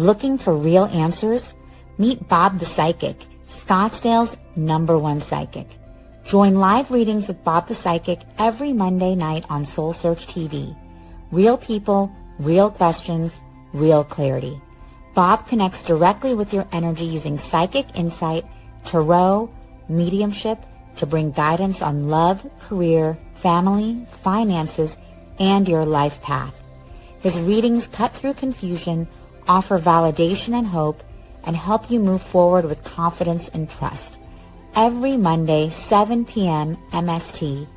Looking for real answers? Meet Bob the Psychic, Scottsdale's #1 psychic. Join live readings with Bob the Psychic every Monday night on Soul Search TV. Real people, real questions, real clarity. Bob connects directly with your energy using psychic insight, tarot, mediumship to bring guidance on love, career, family, finances, and your life path. His readings cut through confusion, offer validation and hope, and help you move forward with confidence and trust. Every Monday, 7 p.m. MST.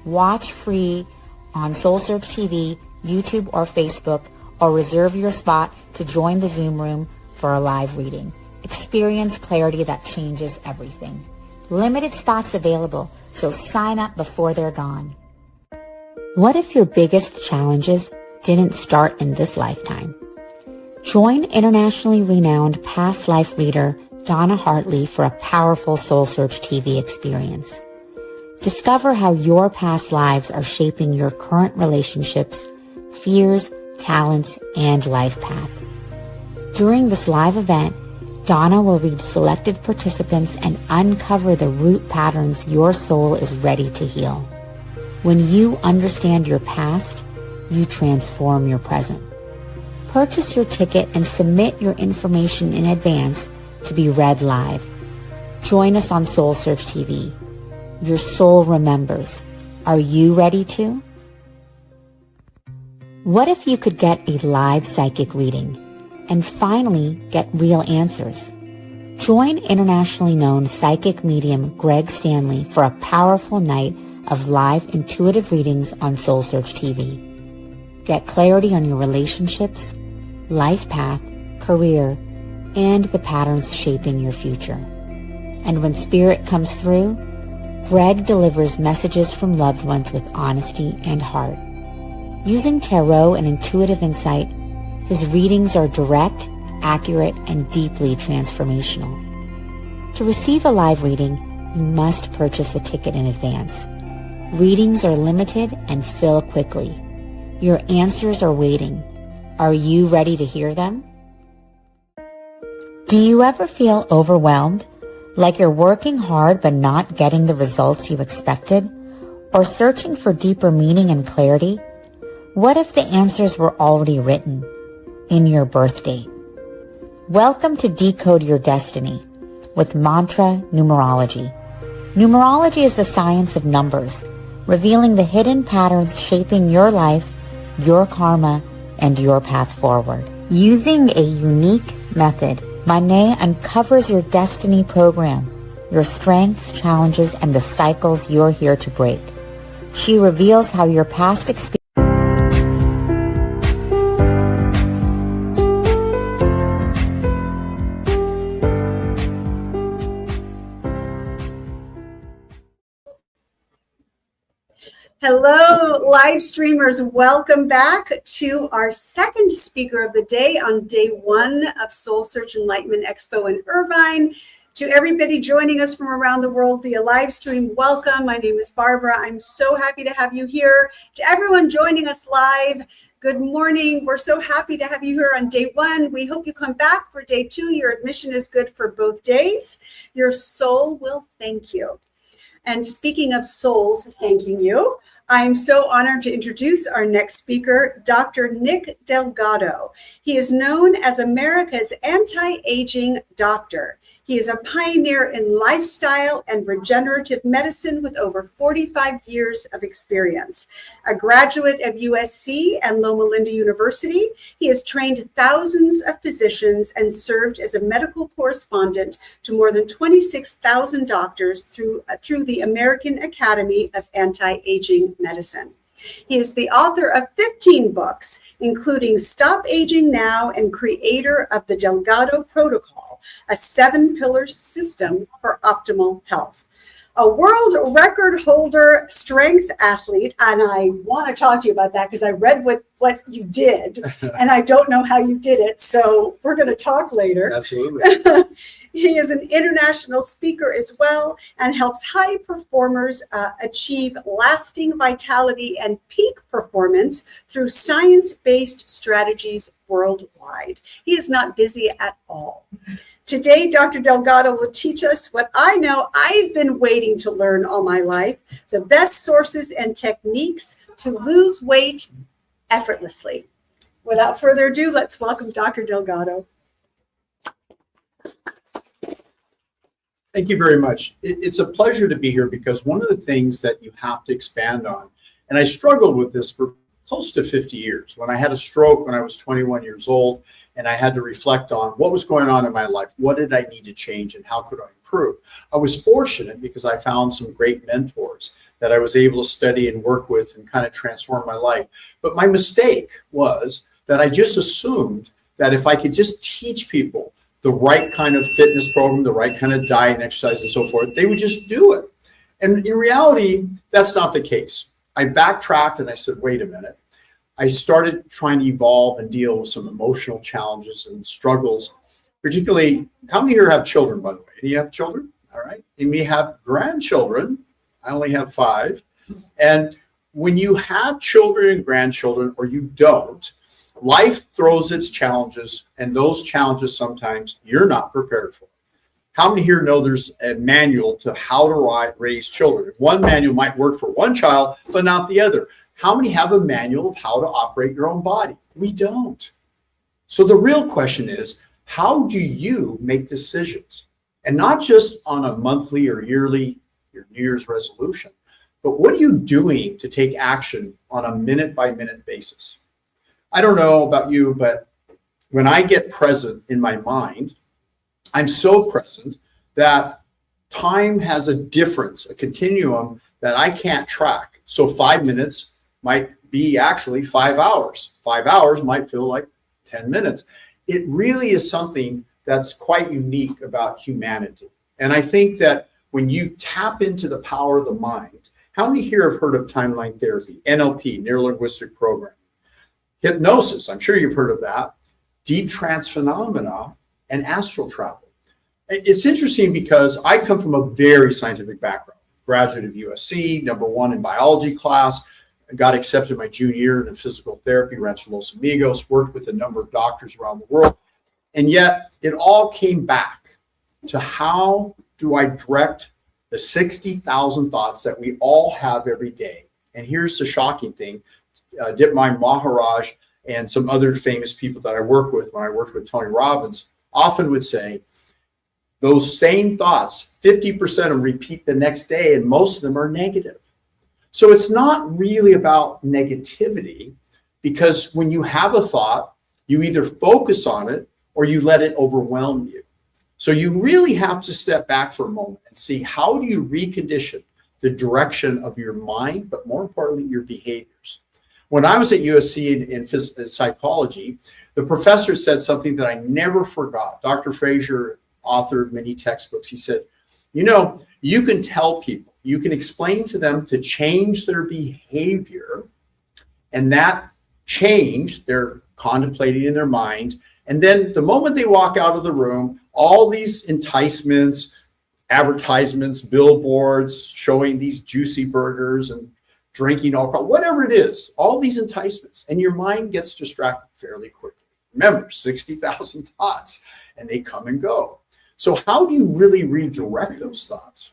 Watch free on Soul Search TV, YouTube, or Facebook, or reserve your spot to join the Zoom room for a live reading. Experience clarity that changes everything. Limited spots available, so sign up before they're gone. What if your biggest challenges didn't start in this lifetime? Join internationally renowned past life reader Donna Hartley for a powerful Soul Search TV experience. Discover how your past lives are shaping your current relationships, fears, talents, and life path. During this live event, Donna will read selected participants and uncover the root patterns your soul is ready to heal. When you understand your past, you transform your present. Purchase your ticket and submit your information in advance to be read live. Join us on Soul Search TV. Your soul remembers. Are you ready to? What if you could get a live psychic reading and finally get real answers? Join internationally known psychic medium Greg Stanley for a powerful night of live intuitive readings on Soul Search TV. Get clarity on your relationships, life path, career, and the patterns shaping your future. And when spirit comes through, Greg delivers messages from loved ones with honesty and heart. Using tarot and intuitive insight, his readings are direct, accurate, and deeply transformational. To receive a live reading, you must purchase a ticket in advance. Readings are limited and fill quickly. Your answers are waiting. Are you ready to hear them? Do you ever feel overwhelmed, like you're working hard but not getting the results you expected, or searching for deeper meaning and clarity? What if the answers were already written in your birth date? Welcome to Decode Your Destiny with Mantra Numerology. Numerology is the science of numbers, revealing the hidden patterns shaping your life, your karma, and your path forward. Using a unique method, Manet uncovers your destiny program, your strengths, challenges, and the cycles you're here to break. She reveals how your past experience Hello, live streamers. Welcome back to our second speaker of the day on day one of Soul Search Enlightenment Expo in Irvine. To everybody joining us from around the world via live stream, welcome. My name is Barbara. I'm so happy to have you here. To everyone joining us live, good morning. We're so happy to have you here on day one. We hope you come back for day two. Your admission is good for both days. Your soul will thank you. And speaking of souls thanking you, I'm so honored to introduce our next speaker, Dr. Nick Delgado. He is known as America's anti-aging doctor. He is a pioneer in lifestyle and regenerative medicine with over 45 years of experience. A graduate of USC and Loma Linda University, he has trained thousands of physicians and served as a medical correspondent to more than 26,000 doctors through the American Academy of Anti-Aging Medicine. He is the author of 15 books, including Stop Aging Now and creator of the Delgado Protocol, a 7-pillar system for optimal health. A world record holder, strength athlete, and I want to talk to you about that because I read what you did, and I don't know how you did it, so we're going to talk later. Absolutely. He is an international speaker as well and helps high performers achieve lasting vitality and peak performance through science-based strategies worldwide. He is not busy at all. Today, Dr. Delgado will teach us what I know I've been waiting to learn all my life, the best sources and techniques to lose weight effortlessly. Without further ado, let's welcome Dr. Delgado. Thank you very much. It's a pleasure to be here because one of the things that you have to expand on, and I struggled with this for close to 50 years. When I had a stroke when I was 21 years old, and I had to reflect on what was going on in my life, what did I need to change, and how could I improve? I was fortunate because I found some great mentors that I was able to study and work with and kind of transform my life. But my mistake was that I just assumed that if I could just teach people the right kind of fitness program, the right kind of diet and exercise and so forth, they would just do it. And in reality, that's not the case. I backtracked and I said, wait a minute. I started trying to evolve and deal with some emotional challenges and struggles, particularly, how many here have children, by the way? Do you have children? All right. You may have grandchildren. I only have 5. And when you have children and grandchildren, or you don't, life throws its challenges, and those challenges sometimes you're not prepared for. How many here know there's a manual to how to raise children? One manual might work for one child, but not the other. How many have a manual of how to operate your own body? We don't. So the real question is, how do you make decisions? And not just on a monthly or yearly, your New Year's resolution, but what are you doing to take action on a minute-by-minute basis? I don't know about you, but when I get present in my mind, I'm so present that time has a difference, a continuum that I can't track. So 5 minutes might be actually 5 hours. 5 hours might feel like 10 minutes. It really is something that's quite unique about humanity. And I think that when you tap into the power of the mind, how many here have heard of timeline therapy, NLP, neuro-linguistic programming, hypnosis? I'm sure you've heard of that, deep trance phenomena, and astral travel. It's interesting because I come from a very scientific background, graduate of USC, #1 in biology class, got accepted my junior year in physical therapy, Rancho Los Amigos, worked with a number of doctors around the world. And yet it all came back to how do I direct the 60,000 thoughts that we all have every day. And here's the shocking thing. Dipmai Maharaj and some other famous people that I work with when I worked with Tony Robbins often would say, those same thoughts, 50% of them repeat the next day, and most of them are negative. So it's not really about negativity, because when you have a thought, you either focus on it or you let it overwhelm you. So you really have to step back for a moment and see, how do you recondition the direction of your mind, but more importantly, your behaviors? When I was at USC in psychology, the professor said something that I never forgot. Dr. Fraser authored many textbooks. He said, you know, you can tell people, you can explain to them to change their behavior, and that change they're contemplating in their mind. And then the moment they walk out of the room, all these enticements, advertisements, billboards showing these juicy burgers and drinking alcohol, whatever it is, all these enticements, and your mind gets distracted fairly quickly. Remember, 60,000 thoughts, and they come and go. So how do you really redirect those thoughts?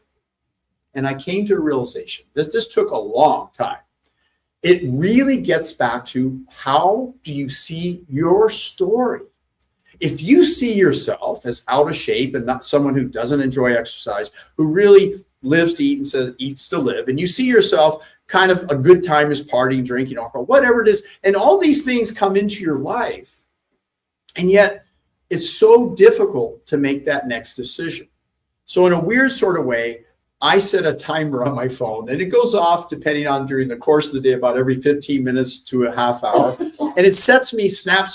And I came to a realization. This took a long time. It really gets back to, how do you see your story? If you see yourself as out of shape and not someone who doesn't enjoy exercise, who really lives to eat and says eats to live, and you see yourself kind of a good time is partying, drinking alcohol, whatever it is, and all these things come into your life, and yet it's so difficult to make that next decision. So in a weird sort of way, I set a timer on my phone, and it goes off depending on during the course of the day, about every 15 minutes to a half hour. And it snaps me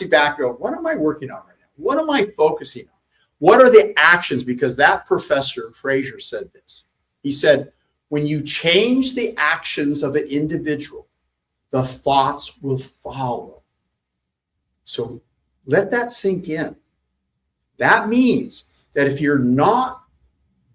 back, go, what am I working on right now? What am I focusing on? What are the actions? Because that professor, Fraser, said this. He said, when you change the actions of an individual, the thoughts will follow. So let that sink in. That means that if you're not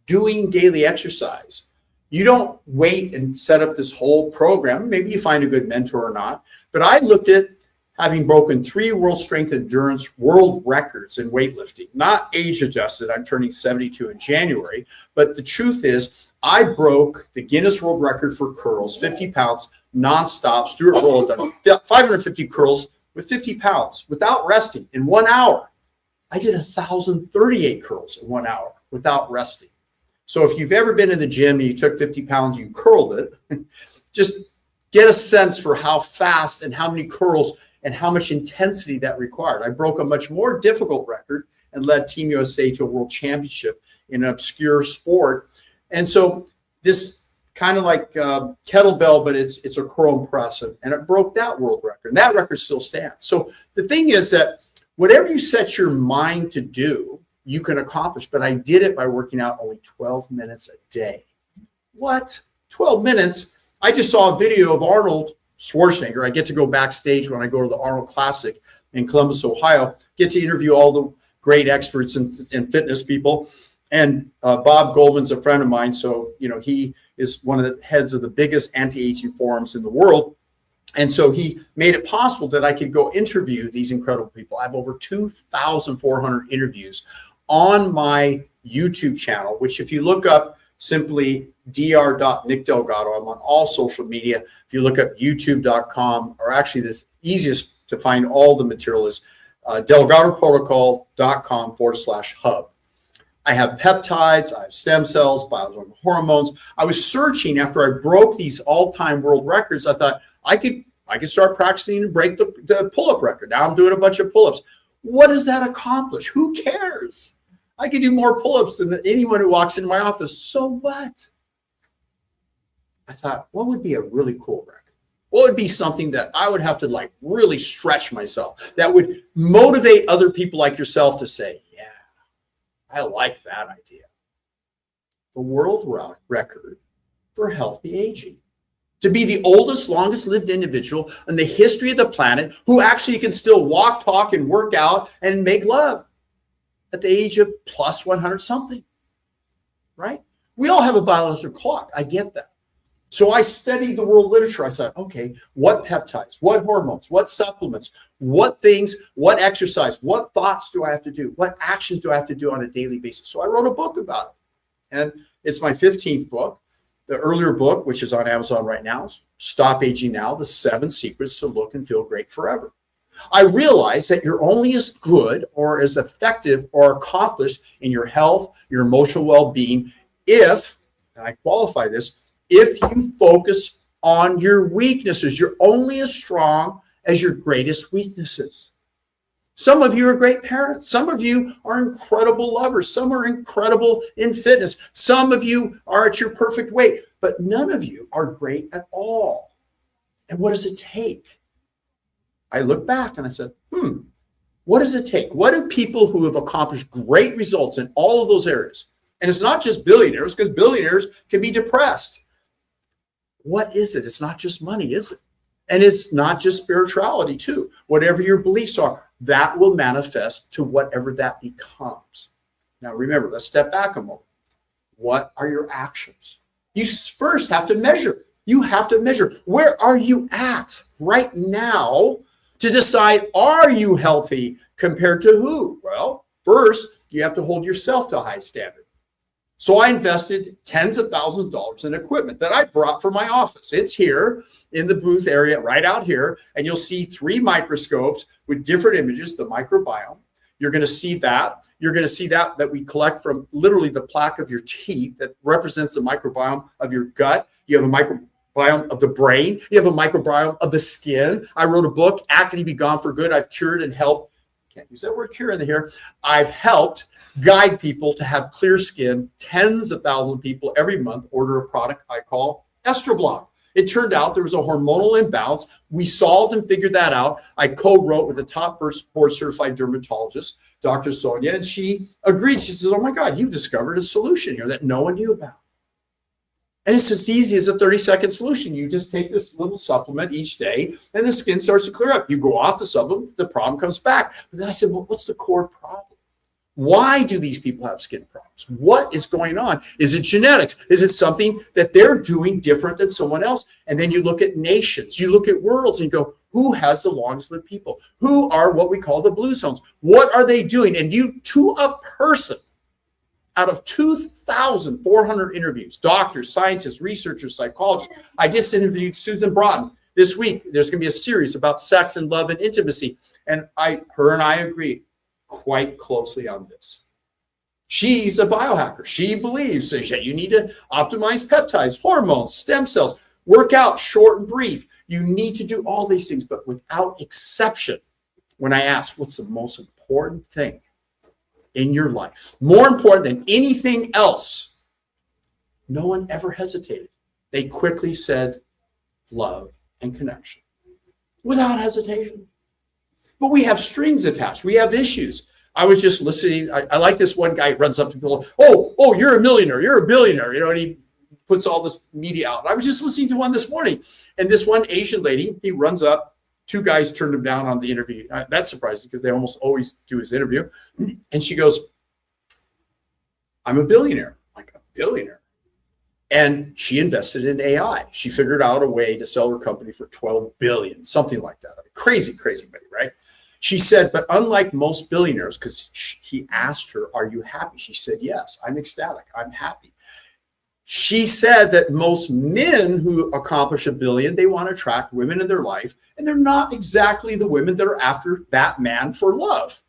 doing daily exercise, you don't wait and set up this whole program. Maybe you find a good mentor or not. But I looked at having broken 3 world strength endurance world records in weightlifting, not age adjusted. I'm turning 72 in January. But the truth is, I broke the Guinness World Record for curls, 50 pounds, nonstop. Stuart Roll had done 550 curls with 50 pounds without resting in 1 hour. I did 1,038 curls in 1 hour without resting. So if you've ever been in the gym and you took 50 pounds, you curled it, just get a sense for how fast and how many curls and how much intensity that required. I broke a much more difficult record and led Team USA to a world championship in an obscure sport. And so this kind of like kettlebell, but it's a curl press, and it broke that world record. And that record still stands. So the thing is that whatever you set your mind to do, you can accomplish. But I did it by working out only 12 minutes a day. What? 12 minutes? I just saw a video of Arnold Schwarzenegger. I get to go backstage when I go to the Arnold Classic in Columbus, Ohio, get to interview all the great experts and fitness people. And Bob Goldman's a friend of mine. So, he is one of the heads of the biggest anti-aging forums in the world. And so he made it possible that I could go interview these incredible people. I have over 2,400 interviews on my YouTube channel, which if you look up simply dr.nickdelgado, I'm on all social media. If you look up youtube.com, or actually the easiest to find all the material is delgadoprotocol.com/hub. I have peptides, I have stem cells, biological hormones. I was searching after I broke these all-time world records. I thought I could start practicing and break the pull-up record. Now I'm doing a bunch of pull-ups. What does that accomplish? Who cares? I could do more pull-ups than anyone who walks into my office. So what? I thought, what would be a really cool record? What would be something that I would have to really stretch myself, that would motivate other people like yourself to say, yeah, I like that idea. The world record for healthy aging. To be the oldest, longest lived individual in the history of the planet who actually can still walk, talk, and work out and make love at the age of plus 100 something, right? We all have a biological clock. I get that. So I studied the world literature. I said, okay, what peptides, what hormones, what supplements, what things, what exercise, what thoughts do I have to do? What actions do I have to do on a daily basis? So I wrote a book about it. And it's my 15th book. The earlier book, which is on Amazon right now, is Stop Aging Now, The 7 Secrets to Look and Feel Great Forever. I realized that you're only as good or as effective or accomplished in your health, your emotional well-being, if, and I qualify this, if you focus on your weaknesses. You're only as strong as your greatest weaknesses. Some of you are great parents. Some of you are incredible lovers. Some are incredible in fitness. Some of you are at your perfect weight, but none of you are great at all. And what does it take? I look back and I said, what does it take? What do people who have accomplished great results in all of those areas? And it's not just billionaires, because billionaires can be depressed. What is it? It's not just money, is it? And it's not just spirituality too. Whatever your beliefs are, that will manifest to whatever that becomes. Now remember, let's step back a moment. What are your actions? You first have to measure. You have to measure. Where are you at right now to decide, are you healthy compared to who? Well, first, you have to hold yourself to a high standard. So I invested tens of thousands of dollars in equipment that I brought for my office. It's here in the booth area, right out here. And you'll see 3 microscopes with different images, the microbiome. You're going to see that. You're going to see that we collect from literally the plaque of your teeth that represents the microbiome of your gut. You have a microbiome of the brain. You have a microbiome of the skin. I wrote a book, Acne Be Gone for Good. I've cured and helped. Can't use that word cure in here. I've helped guide people to have clear skin. Tens of thousands of people every month order a product I call Estrogen. It turned out there was a hormonal imbalance. We solved and figured that out. I co-wrote with the top board certified dermatologist, Dr. Sonia, and she agreed. She says, oh my God, you've discovered a solution here that no one knew about. And it's as easy as a 30-second solution. You just take this little supplement each day and the skin starts to clear up. You go off the supplement, the problem comes back. But then I said, well, what's the core problem? Why do these people have skin problems? What is going on? Is it genetics? Is it something that they're doing different than someone else? And then you look at nations, you look at worlds, and you go, who has the longest lived people? Who are what we call the blue zones? What are they doing? And you, to a person, out of 2,400 interviews, doctors, scientists, researchers, psychologists. I just interviewed Susan Broughton this week. There's going to be a series about sex and love and intimacy. And her and I agree quite closely on this. She's a biohacker. She believes that you need to optimize peptides, hormones, stem cells, work out short and brief. You need to do all these things, but without exception, when I ask what's the most important thing in your life, more important than anything else, no one ever hesitated. They quickly said love and connection without hesitation. But we have strings attached. We have issues. I was just listening. I like this one guy runs up to people. Oh, you're a millionaire. You're a billionaire. And he puts all this media out. I was just listening to one this morning. And this one Asian lady, he runs up. Two guys turned him down on the interview. That's surprising because they almost always do his interview. And she goes, I'm a billionaire. Like, a billionaire. And she invested in AI. She figured out a way to sell her company for $12 billion, something like that. Crazy, crazy money, right? She said, but unlike most billionaires, because he asked her, are you happy? She said, yes, I'm ecstatic. I'm happy. She said that most men who accomplish $1 billion, they want to attract women in their life, and they're not exactly the women that are after that man for love.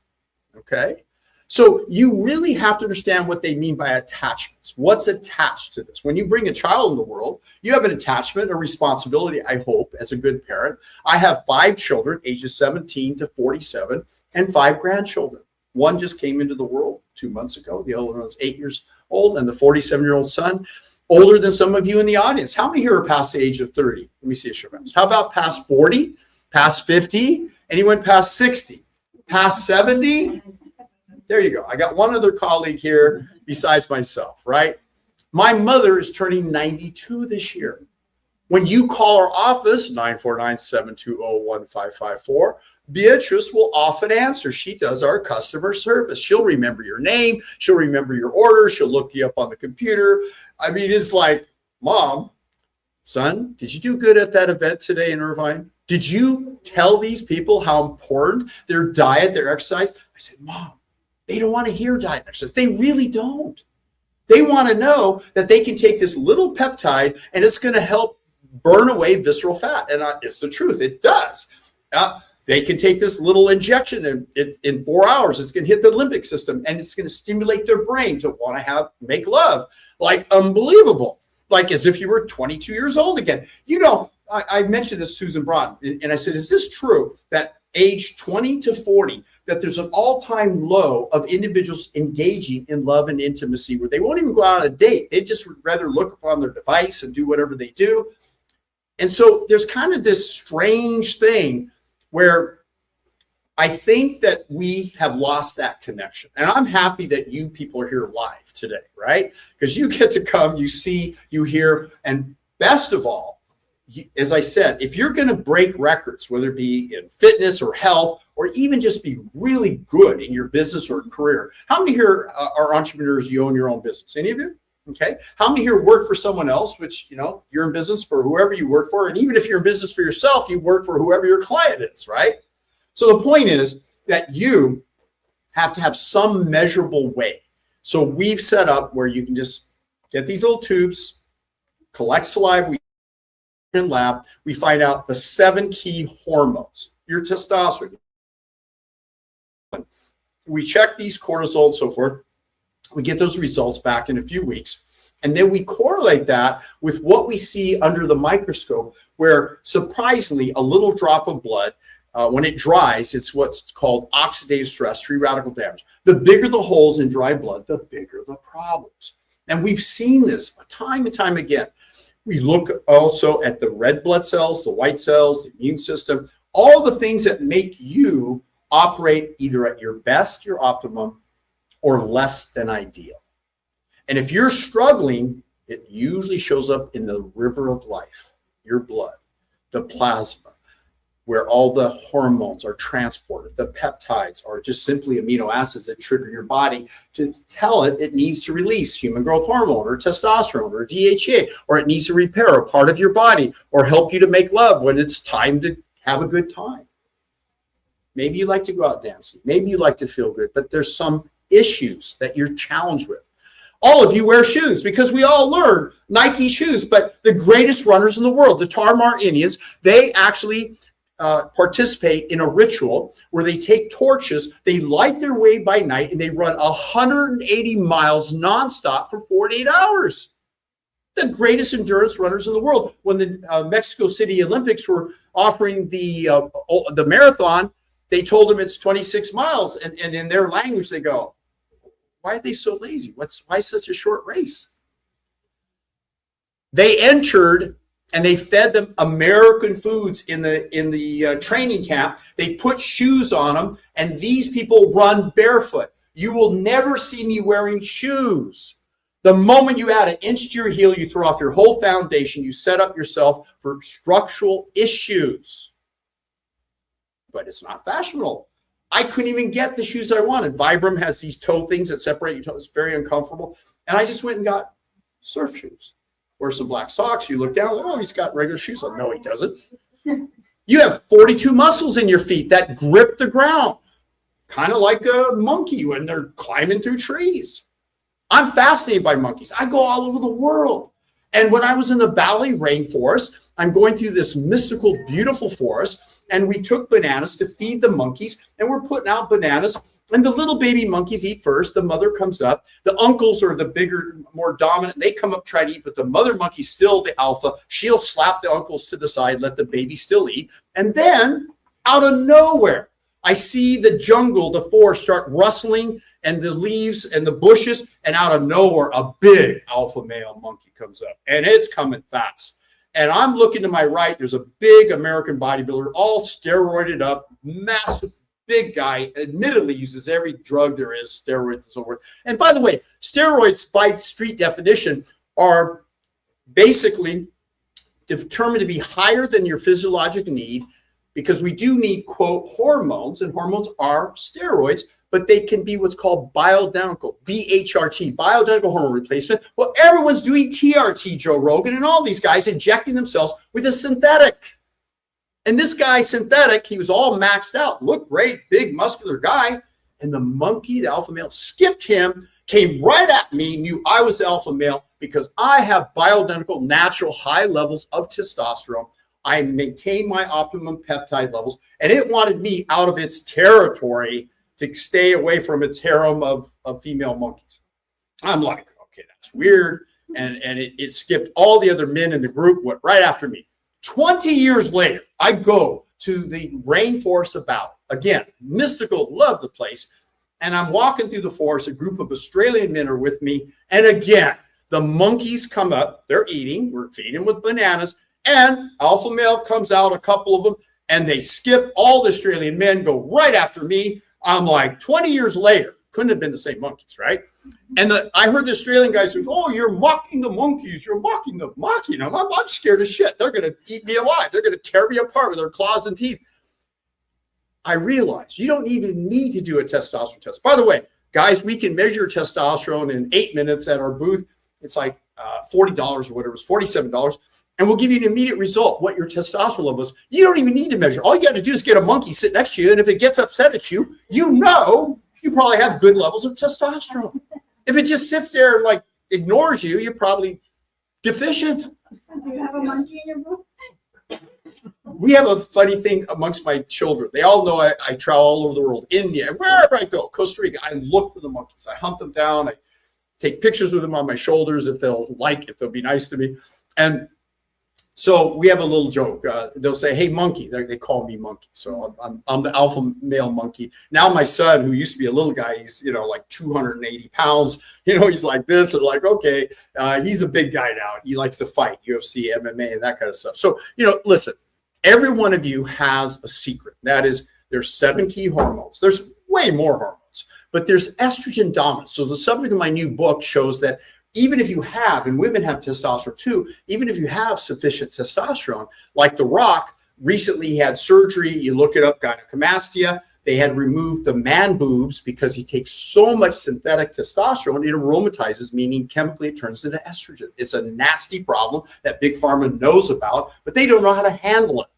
Okay? So you really have to understand what they mean by attachments. What's attached to this? When you bring a child in the world, you have an attachment, a responsibility, I hope, as a good parent. I have 5 children, ages 17 to 47, and 5 grandchildren. One just came into the world 2 months ago. The other one was 8 years old, and the 47-year-old son, older than some of you in the audience. How many here are past the age of 30? Let me see a show of hands. How about past 40, past 50? Anyone past 60? Past 70? There you go. I got one other colleague here besides myself, right? My mother is turning 92 this year. When you call our office, 949-720-1554, Beatrice will often answer. She does our customer service. She'll remember your name. She'll remember your order. She'll look you up on the computer. I mean, it's like, Mom, son, did you do good at that event today in Irvine? Did you tell these people how important their diet, their exercise? I said, Mom, they don't want to hear diet and exercise. They really don't. They want to know that they can take this little peptide and it's going to help burn away visceral fat. And it's the truth. It does. They can take this little injection and in 4 hours, it's going to hit the limbic system and it's going to stimulate their brain to want to make love. Like, unbelievable. Like as if you were 22 years old again. You know, I mentioned this to Susan Broughton and I said, is this true that age 20 to 40, that there's an all-time low of individuals engaging in love and intimacy where they won't even go out on a date. They just would rather look upon their device and do whatever they do. And so there's kind of this strange thing where I think that we have lost that connection. And I'm happy that you people are here live today, right? Because you get to come, you see, you hear, and best of all, as I said, if you're going to break records, whether it be in fitness or health, or even just be really good in your business or career. How many here are entrepreneurs? You own your own business? Any of you? Okay. How many here work for someone else, which, you know, you're in business for whoever you work for. And even if you're in business for yourself, you work for whoever your client is, right? So the point is that you have to have some measurable way. So we've set up where you can just get these little tubes, collect saliva in lab. We find out the 7 key hormones, your testosterone. We check these cortisol and so forth. We get those results back in a few weeks. And then we correlate that with what we see under the microscope, where surprisingly, a little drop of blood, when it dries, it's what's called oxidative stress, free radical damage. The bigger the holes in dry blood, the bigger the problems. And we've seen this time and time again. We look also at the red blood cells, the white cells, the immune system, all the things that make you operate either at your best, your optimum, or less than ideal. And if you're struggling, it usually shows up in the river of life, your blood, the plasma, where all the hormones are transported. The peptides are just simply amino acids that trigger your body to tell it needs to release human growth hormone or testosterone or DHA, or it needs to repair a part of your body or help you to make love when it's time to have a good time. Maybe you like to go out dancing. Maybe you like to feel good, but there's some issues that you're challenged with. All of you wear shoes because we all learn Nike shoes, but the greatest runners in the world, the Tarahumara Indians, they actually participate in a ritual where they take torches, they light their way by night, and they run 180 miles nonstop for 48 hours. The greatest endurance runners in the world. When the Mexico City Olympics were offering the marathon, they told them it's 26 miles. And in their language, they go, why are they so lazy? Why such a short race? They entered and they fed them American foods in the training camp. They put shoes on them, and these people run barefoot. You will never see me wearing shoes. The moment you add an inch to your heel, you throw off your whole foundation. You set up yourself for structural issues. But it's not fashionable. I couldn't even get the shoes I wanted. Vibram has these toe things that separate your toes. It's very uncomfortable. And I just went and got surf shoes. Wear some black socks. You look down, oh, he's got regular shoes on. No, he doesn't. You have 42 muscles in your feet that grip the ground, kind of like a monkey when they're climbing through trees. I'm fascinated by monkeys. I go all over the world. And when I was in the Bali rainforest, I'm going through this mystical, beautiful forest, and we took bananas to feed the monkeys, and we're putting out bananas, and the little baby monkeys eat first. The mother comes up. The uncles are the bigger, more dominant. They come up, try to eat, but the mother monkey's still the alpha. She'll slap the uncles to the side, let the baby still eat. And then, out of nowhere, I see the jungle, the forest start rustling, and the leaves and the bushes, and out of nowhere, a big alpha male monkey comes up, and it's coming fast. And I'm looking to my right, there's a big American bodybuilder, all steroided up, massive, big guy, admittedly uses every drug there is, steroids and so forth. And by the way, steroids by street definition are basically determined to be higher than your physiologic need, because we do need, quote, hormones, and hormones are steroids, but they can be what's called bioidentical, BHRT, bioidentical hormone replacement. Well, everyone's doing TRT, Joe Rogan, and all these guys injecting themselves with a synthetic. And this guy, synthetic, he was all maxed out, looked great, big, muscular guy. And the monkey, the alpha male, skipped him, came right at me, knew I was the alpha male because I have bioidentical, natural, high levels of testosterone. I maintain my optimum peptide levels, and it wanted me out of its territory to stay away from its harem of female monkeys. I'm like, okay, that's weird. And it skipped all the other men in the group, went right after me. 20 years later, I go to the rainforest of Bali. Again, mystical, love the place. And I'm walking through the forest. A group of Australian men are with me. And again, the monkeys come up. They're eating. We're feeding them with bananas. And alpha male comes out, a couple of them, and they skip all the Australian men, go right after me. I'm like, 20 years later, couldn't have been the same monkeys, right? And I heard the Australian guy say, oh, you're mocking the monkeys. You're mocking them. I'm scared as shit. They're going to eat me alive. They're going to tear me apart with their claws and teeth. I realized you don't even need to do a testosterone test. By the way, guys, we can measure testosterone in 8 minutes at our booth. It's like $40 or whatever. It's $47. And we'll give you an immediate result, what your testosterone level is. You don't even need to measure. All you got to do is get a monkey sit next to you, and if it gets upset at you, you know you probably have good levels of testosterone. If it just sits there and like ignores you, you're probably deficient. Do you have a monkey in your book? We have a funny thing amongst my children. They all know I travel all over the world, India, wherever I go, Costa Rica. I look for the monkeys. I hunt them down. I take pictures with them on my shoulders if they'll be nice to me. And so we have a little joke. They'll say, hey, monkey. They call me monkey. So I'm the alpha male monkey. Now my son, who used to be a little guy, he's, like 280 pounds. He's like this. And like, okay, he's a big guy now. He likes to fight, UFC, MMA, and that kind of stuff. So, listen, every one of you has a secret. That is, there's 7 key hormones. There's way more hormones, but there's estrogen dominance. So the subject of my new book shows that even if you have, and women have testosterone too, even if you have sufficient testosterone, like The Rock, recently he had surgery. You look it up, gynecomastia. They had removed the man boobs because he takes so much synthetic testosterone, it aromatizes, meaning chemically it turns into estrogen. It's a nasty problem that Big Pharma knows about, but they don't know how to handle it.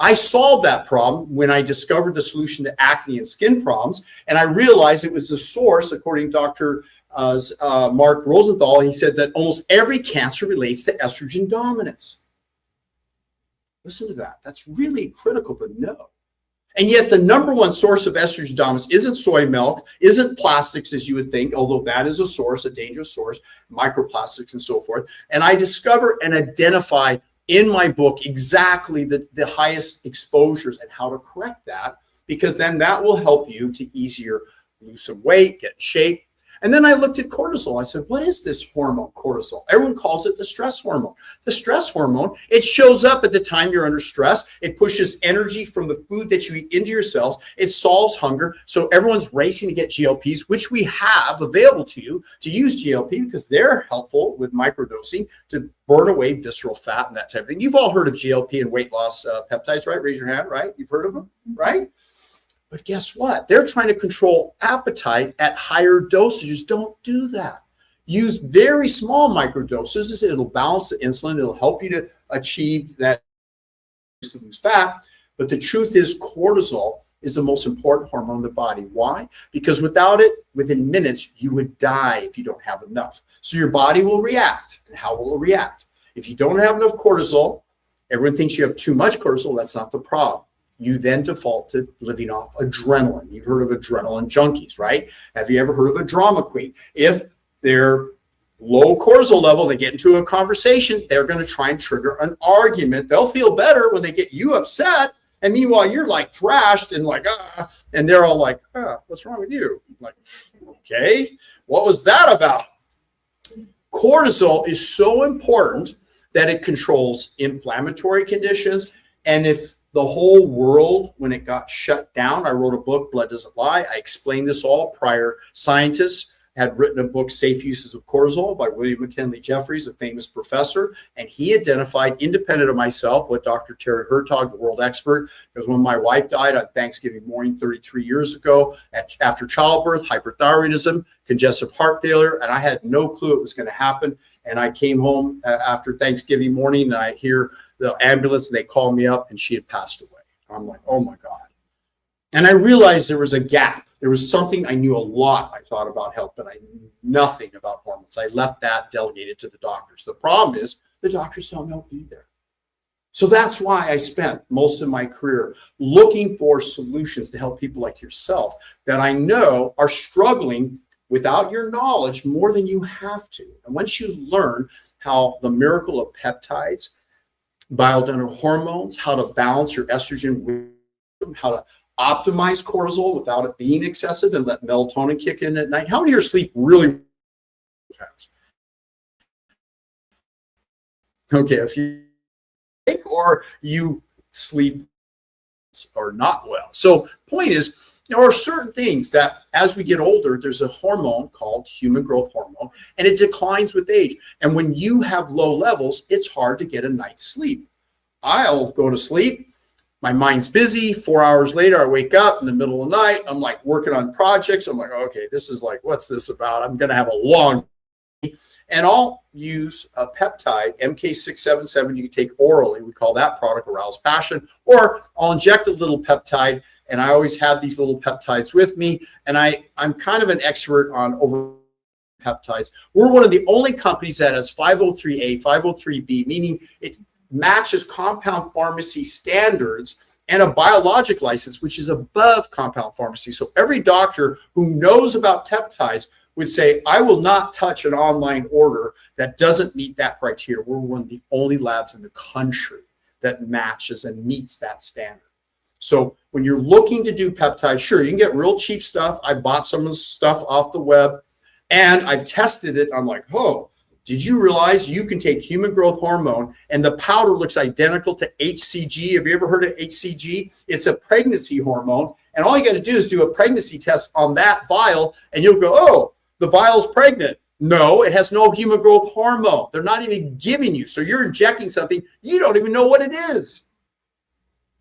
I solved that problem when I discovered the solution to acne and skin problems, and I realized it was the source, according to Dr. Mark Rosenthal. He said that almost every cancer relates to estrogen dominance. Listen to that. That's really critical to know. And yet the number one source of estrogen dominance isn't soy milk, isn't plastics as you would think, although that is a source, a dangerous source, microplastics and so forth. And I discover and identify in my book exactly the highest exposures and how to correct that, because then that will help you to easier lose some weight, get in shape. And then I looked at cortisol. I said, what is this hormone, cortisol? Everyone calls it the stress hormone. The stress hormone, it shows up at the time you're under stress. It pushes energy from the food that you eat into your cells. It solves hunger. So everyone's racing to get GLPs, which we have available to you to use GLP because they're helpful with microdosing to burn away visceral fat and that type of thing. You've all heard of GLP and weight loss peptides, right? Raise your hand, right? You've heard of them, right? But guess what? They're trying to control appetite at higher dosages. Don't do that. Use very small microdoses. It'll balance the insulin. It'll help you to achieve that to lose fat. But the truth is cortisol is the most important hormone in the body. Why? Because without it, within minutes, you would die if you don't have enough. So your body will react. And how will it react? If you don't have enough cortisol, everyone thinks you have too much cortisol. That's not the problem. You then default to living off adrenaline. You've heard of adrenaline junkies, right? Have you ever heard of a drama queen? If they're low cortisol level, they get into a conversation, they're going to try and trigger an argument. They'll feel better when they get you upset. And meanwhile, you're like thrashed and like, and they're all like, what's wrong with you? Like, okay, what was that about? Cortisol is so important that it controls inflammatory conditions. And if the whole world, when it got shut down, I wrote a book, Blood Doesn't Lie. I explained this all. Prior scientists had written a book, Safe Uses of Cortisol, by William McKinley Jeffries, a famous professor. And he identified, independent of myself, what Dr. Terry Hertog, the world expert, because when my wife died on Thanksgiving morning 33 years ago, after childbirth, hyperthyroidism, congestive heart failure, and I had no clue it was going to happen. And I came home after Thanksgiving morning, and I hear the ambulance, and they called me up, and she had passed away. I'm like, oh my God. And I realized there was a gap. There was something I knew a lot. I thought about health, but I knew nothing about hormones. I left that delegated to the doctors. The problem is the doctors don't know either. So that's why I spent most of my career looking for solutions to help people like yourself that I know are struggling without your knowledge more than you have to. And once you learn how the miracle of peptides, bioidentical hormones, how to balance your estrogen with, how to optimize cortisol without it being excessive and let melatonin kick in at night. How many of you sleep really fast? Okay, if you think or you sleep or not well. So point is, there are certain things that as we get older, there's a hormone called human growth hormone, and it declines with age. And when you have low levels, it's hard to get a night's sleep. I'll go to sleep. My mind's busy. 4 hours later, I wake up in the middle of the night. I'm like working on projects. I'm like, okay, this is like, what's this about? I'm going to have a long day. And I'll use a peptide, MK677. You can take orally. We call that product Arouse Passion. Or I'll inject a little peptide. And I always have these little peptides with me. And I'm kind of an expert on over peptides. We're one of the only companies that has 503A, 503B, meaning it matches compound pharmacy standards and a biologic license, which is above compound pharmacy. So every doctor who knows about peptides would say, I will not touch an online order that doesn't meet that criteria. We're one of the only labs in the country that matches and meets that standard. So when you're looking to do peptides, sure, you can get real cheap stuff. I bought some of the stuff off the web and I've tested it. I'm like, oh, did you realize you can take human growth hormone and the powder looks identical to HCG? Have you ever heard of HCG? It's a pregnancy hormone. And all you got to do is do a pregnancy test on that vial and you'll go, oh, the vial's pregnant. No, it has no human growth hormone. They're not even giving you. So you're injecting something you don't even know what it is.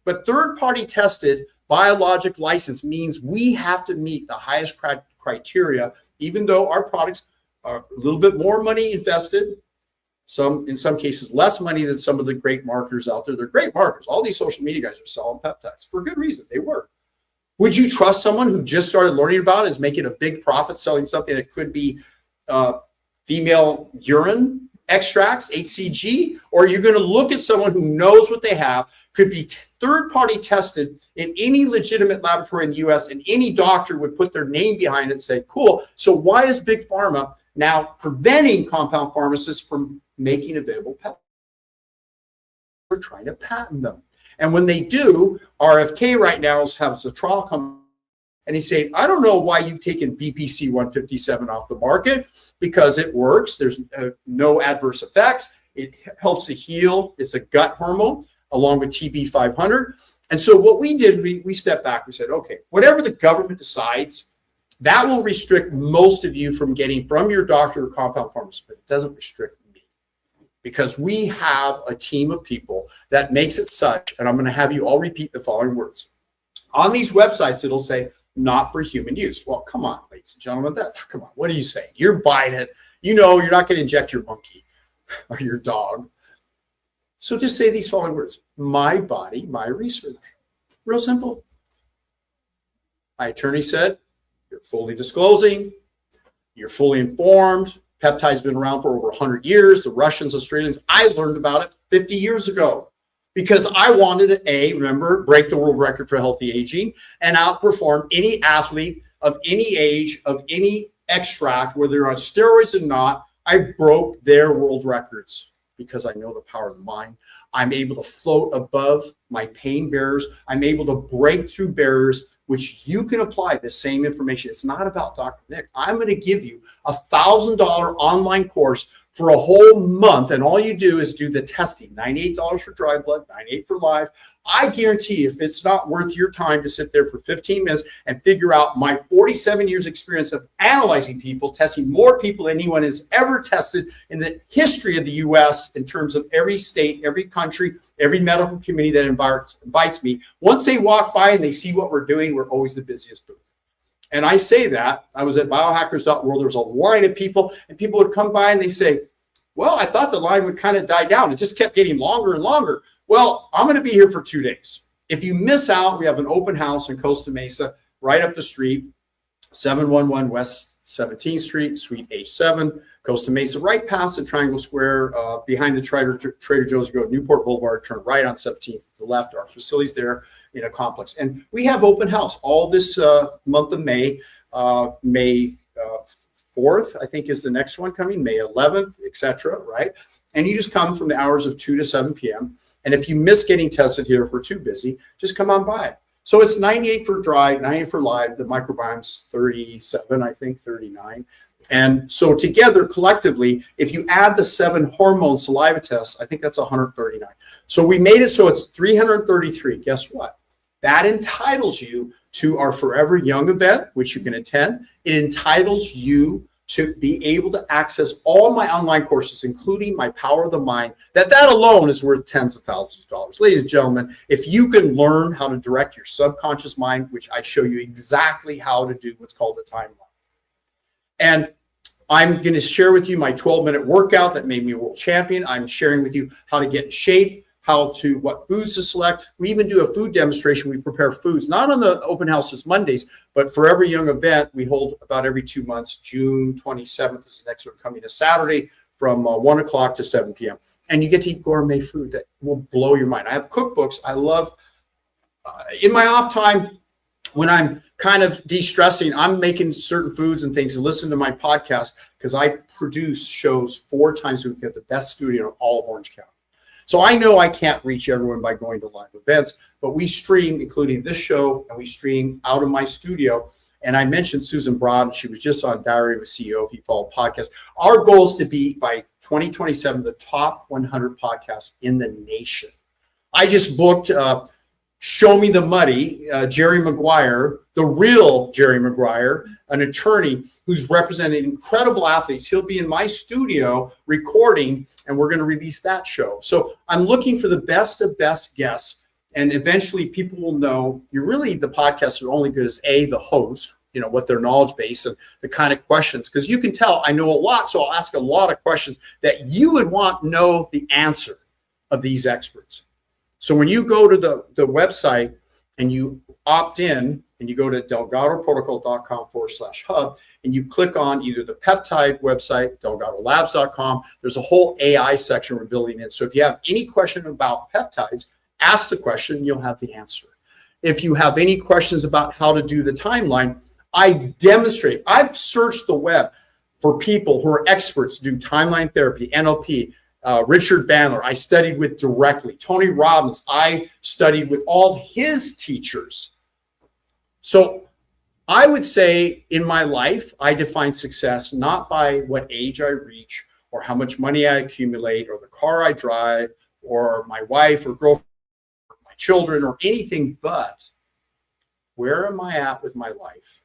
But third-party tested biologic license means we have to meet the highest criteria, even though our products are a little bit more money invested, in some cases less money than some of the great marketers out there. They're great marketers. All these social media guys are selling peptides for good reason. They work. Would you trust someone who just started learning about it, is making a big profit selling something that could be female urine extracts, HCG? Or you're going to look at someone who knows what they have, could be third-party tested in any legitimate laboratory in the US, and any doctor would put their name behind it and say, cool. So why is Big Pharma now preventing compound pharmacists from making available peptides? We're trying to patent them. And when they do, RFK right now has a trial come, and he's saying, I don't know why you've taken BPC 157 off the market, because it works. There's no adverse effects. It helps to heal. It's a gut hormone along with TB 500. And so what we did, we stepped back. We said, okay, whatever the government decides, that will restrict most of you from getting from your doctor or compound pharmacist, but it doesn't restrict me, because we have a team of people that makes it such, and I'm going to have you all repeat the following words. On these websites, it'll say, not for human use. Well, come on, ladies and gentlemen, come on. What are you saying? You're buying it. You know you're not going to inject your monkey or your dog. So just say these following words. My body, my research. Real simple. My attorney said, you're fully disclosing. You're fully informed. Peptide's been around for over 100 years. The Russians, Australians, I learned about it 50 years ago. Because I wanted to, remember, break the world record for healthy aging and outperform any athlete of any age, of any extract, whether they're on steroids or not. I broke their world records because I know the power of the mind. I'm able to float above my pain barriers. I'm able to break through barriers, which you can apply the same information. It's not about Dr. Nick. I'm going to give you a $1,000 online course for a whole month, and all you do is do the testing. $98 for dry blood, $98 for live. I guarantee if it's not worth your time to sit there for 15 minutes and figure out my 47 years experience of analyzing people, testing more people than anyone has ever tested in the history of the US in terms of every state, every country, every medical community that invites me. Once they walk by and they see what we're doing, we're always the busiest booth. And I say that, I was at biohackers.world, there was a line of people, and people would come by and they say, well, I thought the line would kind of die down. It just kept getting longer and longer. Well, I'm going to be here for 2 days. If you miss out, we have an open house in Costa Mesa, right up the street, 711 West 17th Street, Suite H7, Costa Mesa, right past the Triangle Square, behind the Trader Joe's. You go to Newport Boulevard, turn right on 17th to the left. Our facilities there in a complex. And we have open house all this month of May, May 4th, I think is the next one coming, May 11th, etc. Right? And you just come from the hours of 2 to 7 p.m. And if you miss getting tested here, if we're too busy, just come on by. So it's 98 for dry, 90 for live, the microbiomes 37, I think 39. And so together, collectively, if you add the 7 hormone saliva tests, I think that's 139. So we made it so it's 333. Guess what? That entitles you to our Forever Young event, which you can attend. It entitles you to be able to access all my online courses, including my Power of the Mind. That alone is worth tens of thousands of dollars. Ladies and gentlemen, if you can learn how to direct your subconscious mind, which I show you exactly how to do what's called a timeline. And I'm going to share with you my 12-minute workout that made me a world champion. I'm sharing with you how to get in shape, what foods to select. We even do a food demonstration. We prepare foods, not on the open houses Mondays, but Forever Young event we hold about every 2 months. June 27th is the next one, coming to Saturday from 1 o'clock to 7 p.m. And you get to eat gourmet food that will blow your mind. I have cookbooks. I love, in my off time, when I'm kind of de-stressing, I'm making certain foods and things and listen to my podcast, because I produce shows 4 times a week at the best studio in all of Orange County. So I know I can't reach everyone by going to live events, but we stream, including this show, and we stream out of my studio. And I mentioned Susan Broad, she was just on Diary of a CEO, if you follow podcasts. Our goal is to be, by 2027, the top 100 podcasts in the nation. I just booked Show Me the Money, Jerry Maguire, the real Jerry Maguire, an attorney who's representing incredible athletes. He'll be in my studio recording, and we're going to release that show. So I'm looking for the best of best guests And eventually people will know the podcasts are only good as the host, what their knowledge base and the kind of questions, because you can tell I know a lot. So I'll ask a lot of questions that you would want to know the answer of these experts. So when you go to the website and you opt in and you go to delgadoprotocol.com/hub and you click on either the Peptide website, delgadolabs.com, there's a whole AI section we're building in. So if you have any question about peptides, ask the question, you'll have the answer. If you have any questions about how to do the timeline, I demonstrate. I've searched the web for people who are experts, do timeline therapy, NLP. Richard Bandler, I studied with directly. Tony Robbins, I studied with all his teachers. So I would say in my life, I define success not by what age I reach or how much money I accumulate or the car I drive or my wife or girlfriend or my children or anything, but where am I at with my life?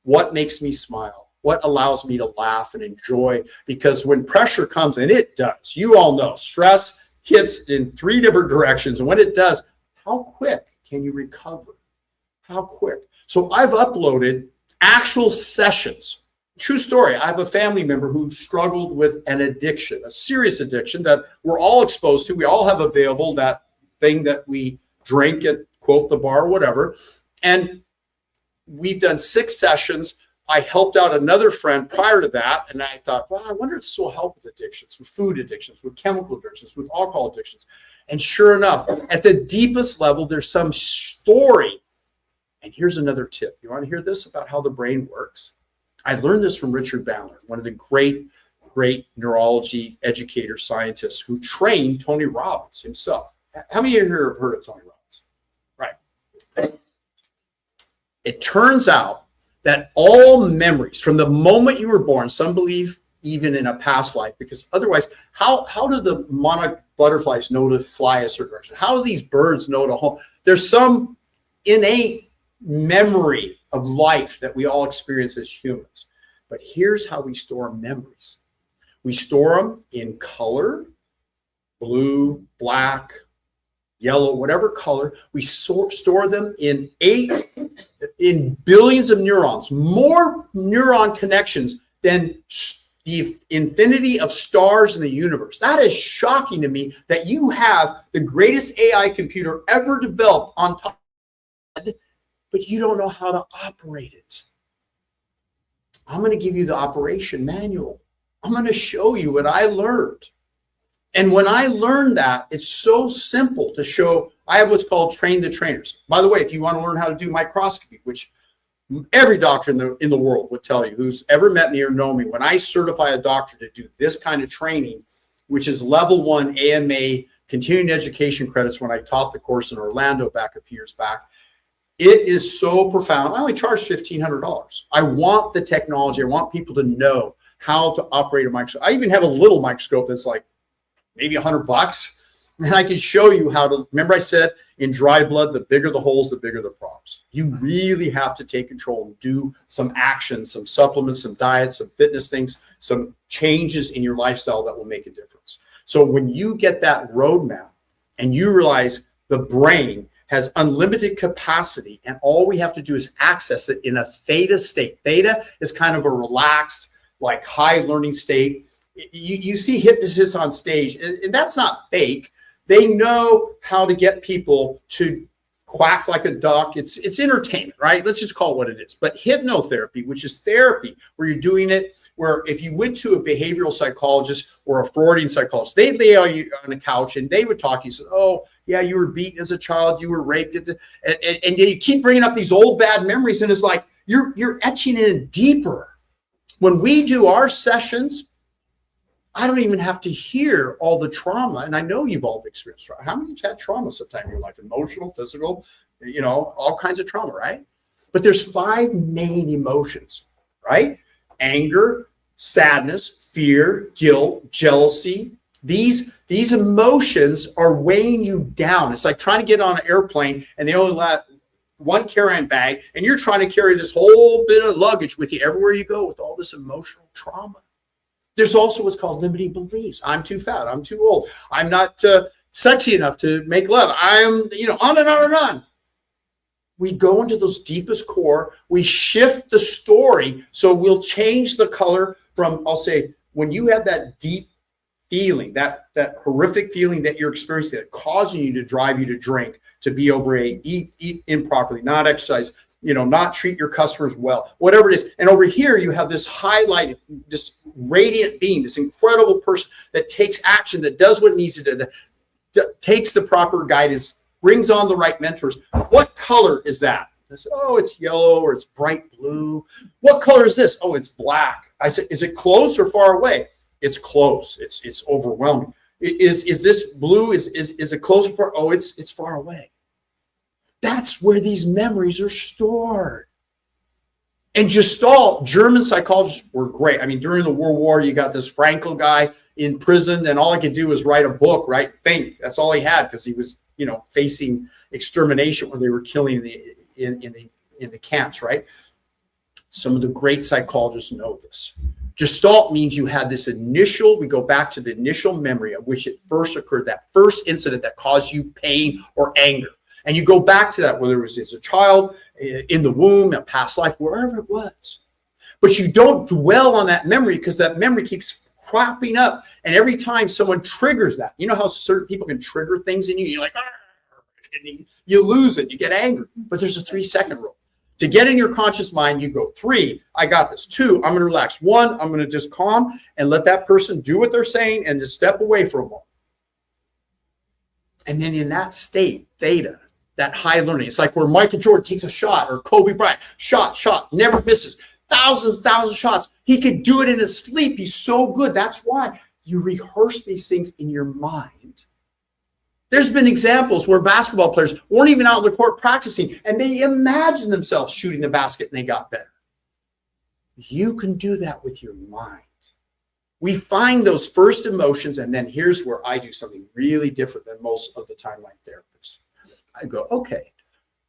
What makes me smile? What allows me to laugh and enjoy? Because when pressure comes, and it does, you all know, stress hits in 3 different directions. And when it does, how quick can you recover? How quick? So I've uploaded actual sessions. True story. I have a family member who struggled with an addiction, a serious addiction that we're all exposed to. We all have available that thing that we drink at, quote, the bar or whatever. And we've done 6 sessions. I helped out another friend prior to that. And I thought, well, I wonder if this will help with addictions, with food addictions, with chemical addictions, with alcohol addictions. And sure enough, at the deepest level, there's some story. And here's another tip. You want to hear this about how the brain works? I learned this from Richard Bandler, one of the great neurology educator scientists who trained Tony Robbins himself. How many of you here have heard of Tony Robbins? Right. It turns out that all memories from the moment you were born, some believe even in a past life, because otherwise, how do the monarch butterflies know to fly a certain direction? How do these birds know to home? There's some innate memory of life that we all experience as humans. But here's how we store memories. We store them in color, blue, black, yellow, whatever color. We store them in billions of neurons, more neuron connections than the infinity of stars in the universe. That is shocking to me that you have the greatest AI computer ever developed on top of it, but you don't know how to operate it. I'm going to give you the operation manual. I'm going to show you what I learned. And when I learned that, it's so simple to show. I have what's called train the trainers. By the way, if you want to learn how to do microscopy, which every doctor in the world would tell you who's ever met me or known me, when I certify a doctor to do this kind of training, which is level 1 AMA continuing education credits when I taught the course in Orlando back a few years back, it is so profound. I only charge $1,500. I want the technology. I want people to know how to operate a microscope. I even have a little microscope that's like maybe $100. And I can show you how to, remember I said in dry blood, the bigger the holes, the bigger the problems. You really have to take control and do some actions, some supplements, some diets, some fitness things, some changes in your lifestyle that will make a difference. So when you get that roadmap and you realize the brain has unlimited capacity and all we have to do is access it in a theta state. Theta is kind of a relaxed, like high learning state. You see hypnotists on stage, and that's not fake. They know how to get people to quack like a duck. It's entertainment, right? Let's just call it what it is. But hypnotherapy, which is therapy, where you're doing it, where if you went to a behavioral psychologist or a Freudian psychologist, they'd lay on a couch and they would talk to you. So, oh, yeah, you were beaten as a child, you were raped, and you keep bringing up these old bad memories, and it's like you're etching it in deeper. When we do our sessions, I don't even have to hear all the trauma. And I know you've all experienced trauma. How many of you have had trauma sometime in your life? Emotional, physical, all kinds of trauma, right? But there's 5 main emotions, right? Anger, sadness, fear, guilt, jealousy. These emotions are weighing you down. It's like trying to get on an airplane and they only let one carry-on bag, and you're trying to carry this whole bit of luggage with you everywhere you go with all this emotional trauma. There's also what's called limiting beliefs. I'm too fat. I'm too old. I'm not sexy enough to make love. I'm, on and on and on. We go into those deepest core. We shift the story. So we'll change the color from, I'll say, when you have that deep feeling, that horrific feeling that you're experiencing, that causing you to drive you to drink, to be overweight, eat improperly, not exercise, not treat your customers well, whatever it is. And over here, you have this highlighted, this radiant being, this incredible person that takes action, that does what needs to do, that takes the proper guidance, brings on the right mentors. What color is that? I said, oh, it's yellow or it's bright blue. What color is this? Oh, it's black. I said, is it close or far away? It's close. It's overwhelming. Is this blue? Is it close or far? Oh, it's far away. That's where these memories are stored. And Gestalt, German psychologists were great. I mean, during the World War, you got this Frankl guy in prison, and all he could do was write a book, right? Think. That's all he had, because he was, facing extermination when they were killing in the camps, right? Some of the great psychologists know this. Gestalt means you had this initial, we go back to the initial memory of which it first occurred, that first incident that caused you pain or anger. And you go back to that, whether it was as a child, in the womb, a past life, wherever it was. But you don't dwell on that memory, because that memory keeps cropping up. And every time someone triggers that, you know how certain people can trigger things in you, you're like, and you lose it, you get angry. But there's a 3-second rule. To get in your conscious mind, you go 3, I got this. 2, I'm going to relax. 1, I'm going to just calm and let that person do what they're saying and just step away for a moment. And then in that state, theta, that high learning, it's like where Michael Jordan takes a shot, or Kobe Bryant, shot, never misses. Thousands of shots. He could do it in his sleep. He's so good. That's why you rehearse these things in your mind. There's been examples where basketball players weren't even out on the court practicing, and they imagined themselves shooting the basket and they got better. You can do that with your mind. We find those first emotions, and then here's where I do something really different than most of the timeline therapists. I go, okay,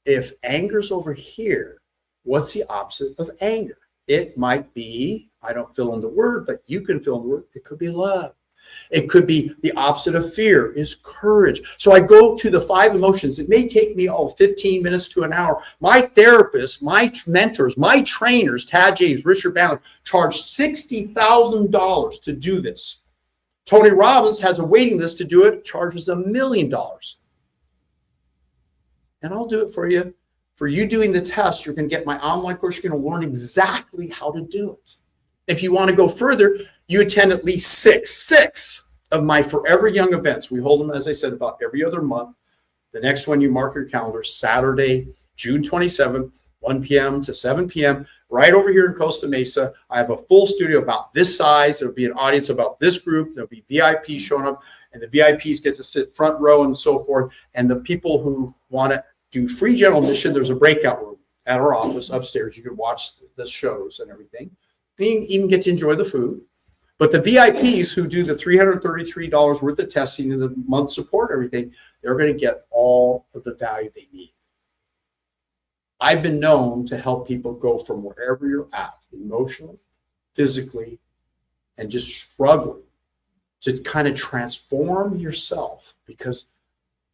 if anger's over here, what's the opposite of anger? It might be, I don't fill in the word, but you can fill in the word. It could be love. It could be the opposite of fear is courage. So I go to the 5 emotions. It may take me 15 minutes to an hour. My therapists, my mentors, my trainers, Tad James, Richard Bandler, charge $60,000 to do this. Tony Robbins has a waiting list to do it, charges $1 million. And I'll do it for you. For you doing the test, you're going to get my online course. You're going to learn exactly how to do it. If you want to go further, you attend at least six of my Forever Young events. We hold them, as I said, about every other month. The next one, you mark your calendar, Saturday, June 27th, 1 p.m. to 7 p.m., right over here in Costa Mesa. I have a full studio about this size. There'll be an audience about this group. There'll be VIPs showing up, and the VIPs get to sit front row and so forth. And the people who want to do free general admission, there's a breakout room at our office upstairs. You can watch the shows and everything. You even get to enjoy the food. But the VIPs who do the $333 worth of testing and the month support, everything, they're going to get all of the value they need. I've been known to help people go from wherever you're at, emotionally, physically, and just struggling, to kind of transform yourself. Because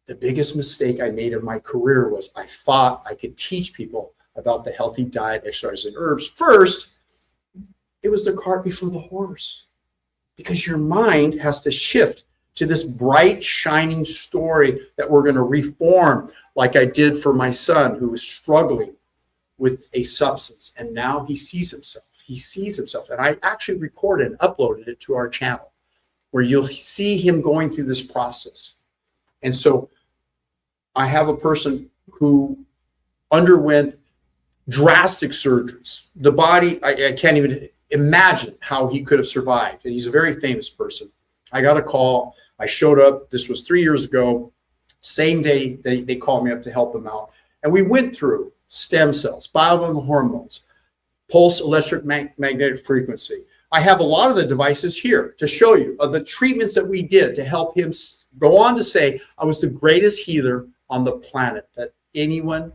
the biggest mistake I made in my career was I thought I could teach people about the healthy diet, exercise, and herbs. First, it was the cart before the horse, because your mind has to shift to this bright, shining story that we're going to reform, like I did for my son who was struggling with a substance. And now he sees himself. He sees himself. And I actually recorded and uploaded it to our channel, where you'll see him going through this process. And so I have a person who underwent drastic surgeries. The body, I can't even imagine how he could have survived. And he's a very famous person. I got a call. I showed up. This was 3 years ago. Same day, they called me up to help him out. And we went through stem cells, biochemical hormones, pulse electric magnetic frequency. I have a lot of the devices here to show you of the treatments that we did to help him go on to say, I was the greatest healer on the planet, that anyone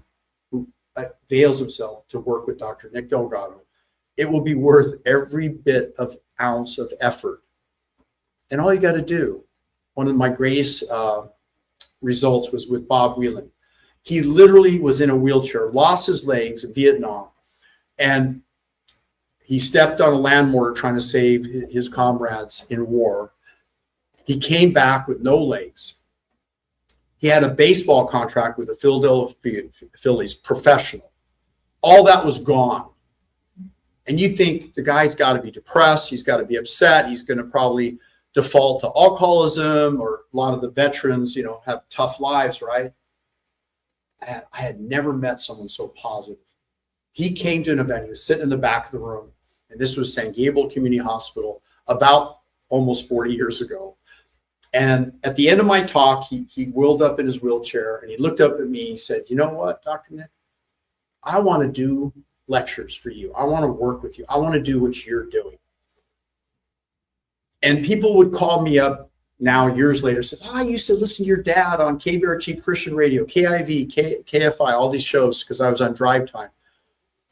who avails himself to work with Dr. Nick Delgado, it will be worth every bit of ounce of effort. And all you got to do, one of my greatest results was with Bob Wieland. He literally was in a wheelchair, lost his legs in Vietnam, and he stepped on a land mortar trying to save his comrades in war. He came back with no legs. He had a baseball contract with the Philadelphia Phillies, professional. All that was gone. And you'd think the guy's got to be depressed. He's got to be upset. He's going to probably default to alcoholism, or a lot of the veterans, have tough lives, right? I had never met someone so positive. He came to an event. He was sitting in the back of the room, and this was San Gabriel Community Hospital about almost 40 years ago. And at the end of my talk, he wheeled up in his wheelchair, and he looked up at me. He said, "You know what, Dr. Nick? I want to do lectures for you. I want to work with you. I want to do what you're doing." And people would call me up now years later, said, "I used to listen to your dad on KBRT Christian Radio, KIV, KFI, all these shows," because I was on drive time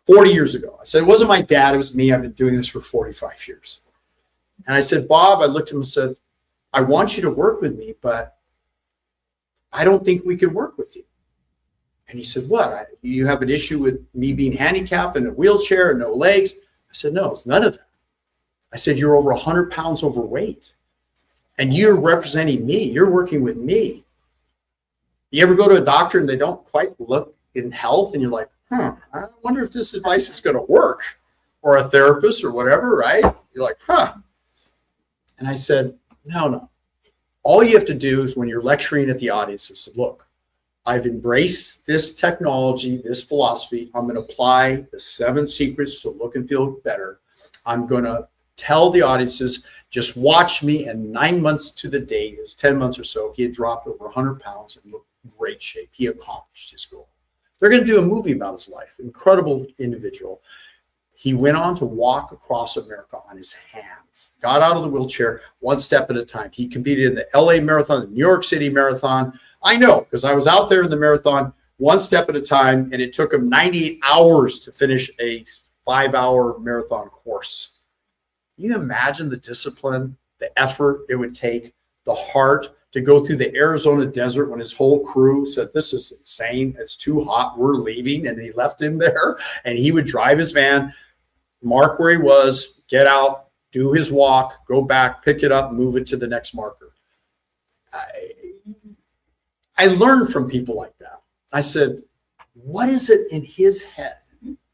40 years ago. I said, "It wasn't my dad, it was me. I've been doing this for 45 years. And I said, "Bob," I looked at him and said, "I want you to work with me, but I don't think we can work with you." And he said, "What? You have an issue with me being handicapped in a wheelchair and no legs?" I said, "No, it's none of that." I said, "You're over 100 pounds overweight, and you're representing me. You're working with me. You ever go to a doctor and they don't quite look in health, and you're like, I wonder if this advice is going to work," or a therapist or whatever, right? You're like, And I said, no. All you have to do is, when you're lecturing at the audience, is, "Look, I've embraced this technology, this philosophy. I'm going to apply the 7 secrets to look and feel better. I'm going to tell the audiences, just watch me." And 9 months to the date, it was 10 months or so, he had dropped over 100 pounds and looked in great shape. He accomplished his goal. They're going to do a movie about his life. Incredible individual. He went on to walk across America on his hands, got out of the wheelchair, one step at a time. He competed in the LA Marathon, the New York City Marathon. I know, because I was out there in the marathon, one step at a time, and it took him 98 hours to finish a 5-hour marathon course. Can you imagine the discipline, the effort it would take, the heart to go through the Arizona desert when his whole crew said, "This is insane. It's too hot. We're leaving." And they left him there, and he would drive his van, mark where he was, get out, do his walk, go back, pick it up, move it to the next marker. I learned from people like that. I said, what is it in his head?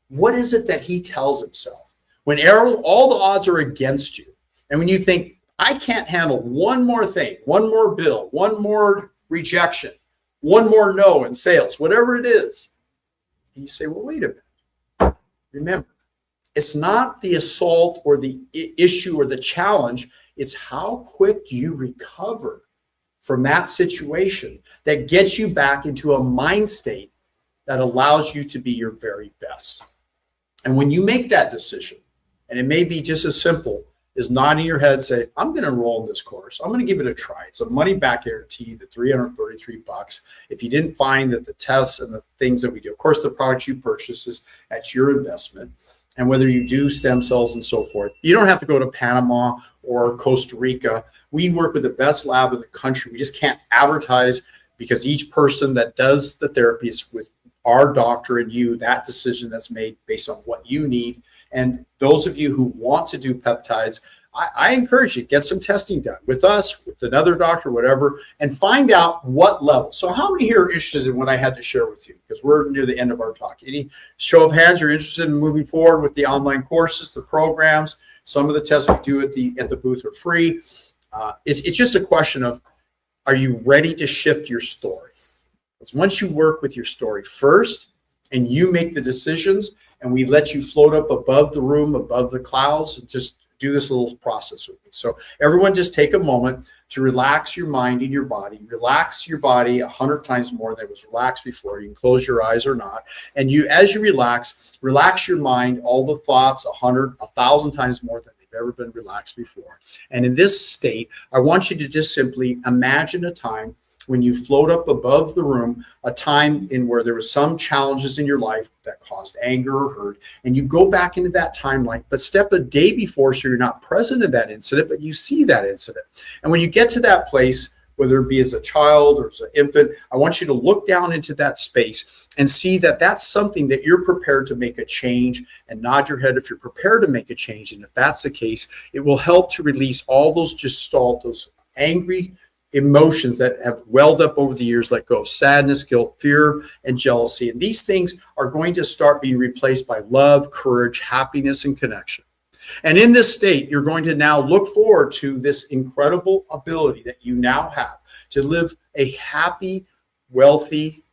What is it that he tells himself when all the odds are against you? And when you think, "I can't handle one more thing, one more bill, one more rejection, one more no in sales," whatever it is. And you say, well, wait a minute. Remember, it's not the assault or the issue or the challenge. It's how quick do you recover from that situation that gets you back into a mind state that allows you to be your very best. And when you make that decision, and it may be just as simple as nodding your head, say, "I'm going to enroll in this course. I'm going to give it a try. It's a money back guarantee, the $333. If you didn't find that the tests and the things that we do, of course, the products you purchase is at your investment. And whether you do stem cells and so forth, you don't have to go to Panama or Costa Rica. We work with the best lab in the country. We just can't advertise, because each person that does the therapy is with our doctor and you, that decision that's made based on what you need. And those of you who want to do peptides, I encourage you, get some testing done with us, with another doctor, whatever, and find out what level. So how many here are interested in what I had to share with you? Because we're near the end of our talk. Any show of hands, you're interested in moving forward with the online courses, the programs? Some of the tests we do at the booth are free. It's just a question of, are you ready to shift your story? Because once you work with your story first and you make the decisions, and we let you float up above the room, above the clouds, and just do this little process with me. So everyone just take a moment to relax your mind and your body. Relax your body 100 times more than it was relaxed before. You can close your eyes or not. And as you relax your mind, all the thoughts 100, 1,000 times more than they've ever been relaxed before. And in this state, I want you to just simply imagine a time when you float up above the room, a time in where there was some challenges in your life that caused anger or hurt, and you go back into that timeline, but step a day before, so you're not present in that incident, but you see that incident. And when you get to that place whether it be as a child or as an infant. I want you to look down into that space and see that that's something that you're prepared to make a change, and nod your head if you're prepared to make a change. And if that's the case, it will help to release all those gestalt, those angry emotions that have welled up over the years. Let go of sadness, guilt, fear, and jealousy. And these things are going to start being replaced by love, courage, happiness, and connection. And in this state, you're going to now look forward to this incredible ability that you now have to live a happy, wealthy,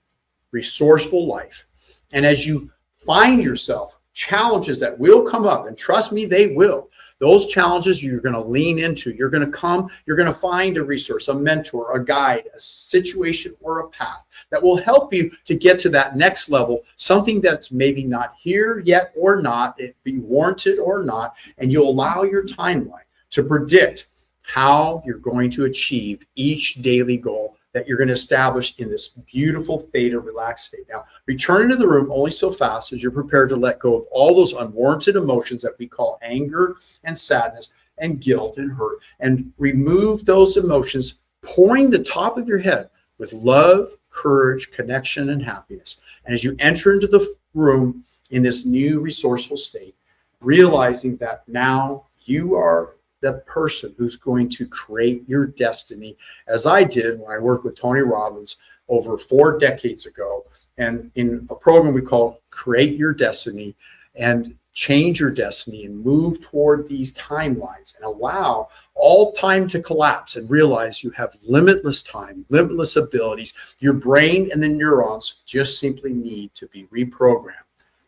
resourceful life. And as you find yourself challenges that will come up, and trust me, they will. Those challenges you're going to lean into. You're going to find a resource, a mentor, a guide, a situation, or a path that will help you to get to that next level, something that's maybe not here yet or not, it be warranted or not, and you'll allow your timeline to predict how you're going to achieve each daily goal that you're going to establish in this beautiful theta relaxed state. Now, return into the room only so fast as you're prepared to let go of all those unwarranted emotions that we call anger and sadness and guilt and hurt, and remove those emotions, pouring the top of your head with love, courage, connection, and happiness. And as you enter into the room in this new resourceful state, realizing that now you are the person who's going to create your destiny, as I did when I worked with Tony Robbins over 4 decades ago, and in a program we call Create Your Destiny, and change your destiny and move toward these timelines and allow all time to collapse and realize you have limitless time, limitless abilities. Your brain and the neurons just simply need to be reprogrammed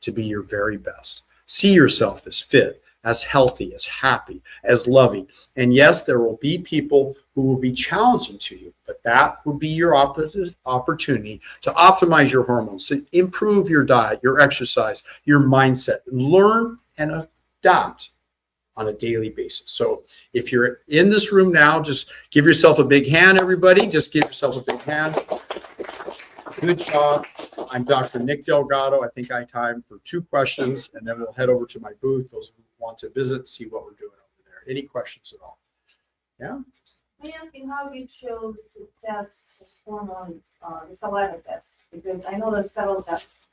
to be your very best. See yourself as fit, as healthy, as happy, as loving. And yes, there will be people who will be challenging to you, but that will be your opportunity to optimize your hormones, to improve your diet, your exercise, your mindset, and learn and adapt on a daily basis. So if you're in this room now, just give yourself a big hand, everybody. Just give yourself a big hand. Good job. I'm Dr. Nick Delgado. I think I have time for 2 questions, and then we'll head over to my booth. Those who want to visit, see what we're doing over there. Any questions at all? Yeah? May I ask you how you chose to test hormones, the saliva test? Because I know there's several tests,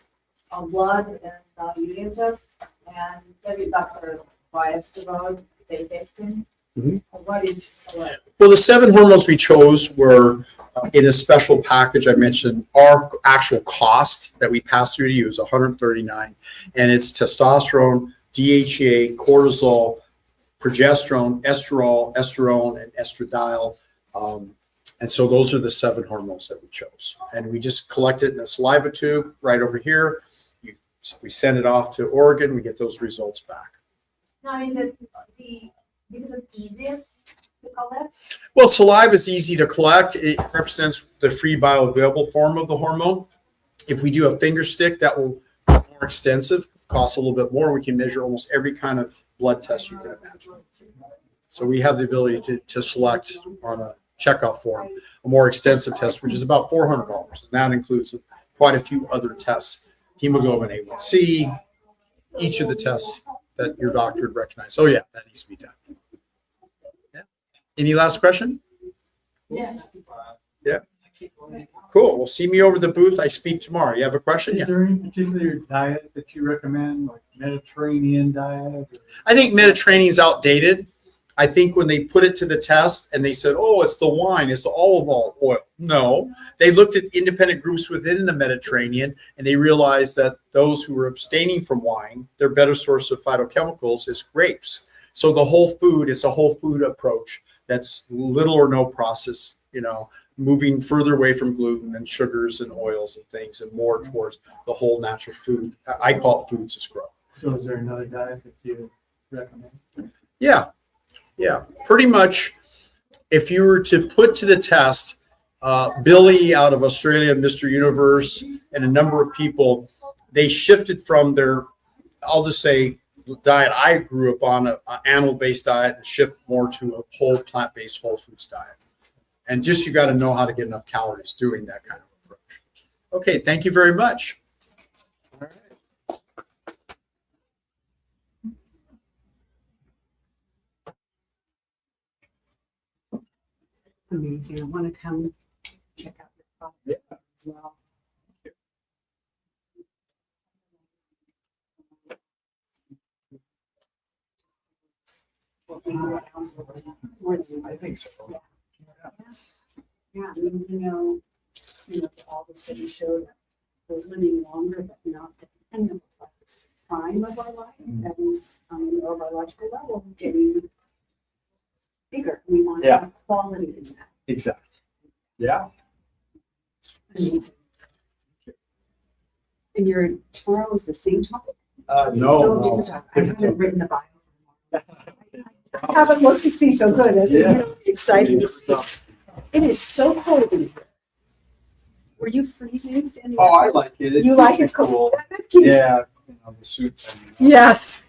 blood and urine test, and every doctor biased to go take testing. Mhm. Why did you choose saliva? Well, the 7 hormones we chose were in a special package I mentioned. Our actual cost that we passed through to you is $139, and it's testosterone, DHEA, cortisol, progesterone, estrone, and estradiol. And so those are the 7 hormones that we chose. And we just collect it in a saliva tube right over here. We send it off to Oregon. We get those results back. No, I mean, because it's easiest to collect. Well, saliva is easy to collect. It represents the free bioavailable form of the hormone. If we do a finger stick, that will be more extensive, costs a little bit more. We can measure almost every kind of blood test you can imagine. So we have the ability to select on a checkout form a more extensive test, which is about $400. And that includes quite a few other tests, hemoglobin A1C, each of the tests that your doctor would recognize. Oh yeah, that needs to be done. Yeah. Any last question? Yeah. Yeah. Cool. Well, see me over the booth. I speak tomorrow. You have a question? Is there any particular diet that you recommend, like Mediterranean diet? Or? I think Mediterranean is outdated. I think when they put it to the test and they said, oh, it's the wine, it's the olive oil. No, they looked at independent groups within the Mediterranean and they realized that those who were abstaining from wine, their better source of phytochemicals is grapes. So the whole food is a whole food approach that's little or no process, moving further away from gluten and sugars and oils and things and more towards the whole natural food. I call it foods as grow. So is there another diet that you recommend? Yeah, pretty much. If you were to put to the test, Billy out of Australia, Mr. Universe, and a number of people, they shifted from their, I'll just say, diet I grew up on, an animal-based diet, and shift more to a whole plant-based whole foods diet. And just you got to know how to get enough calories doing that kind of approach. Okay, thank you very much. All right. Amazing. I want to come check out your product as well. I think so. Yeah, I mean, all the studies show that we're living longer, but not at the end of the prime of our life. That is, our biological level getting bigger. We want to have quality in that. Exactly. Yeah. Amazing. And your tomorrow is the same topic? No. I haven't written a bio. I haven't looked to see, so good. Excited to see. It is so cold in here. Were you freezing standing Oh, up? I like it. You like it cold? That's cute. Yeah. The suit. Yes.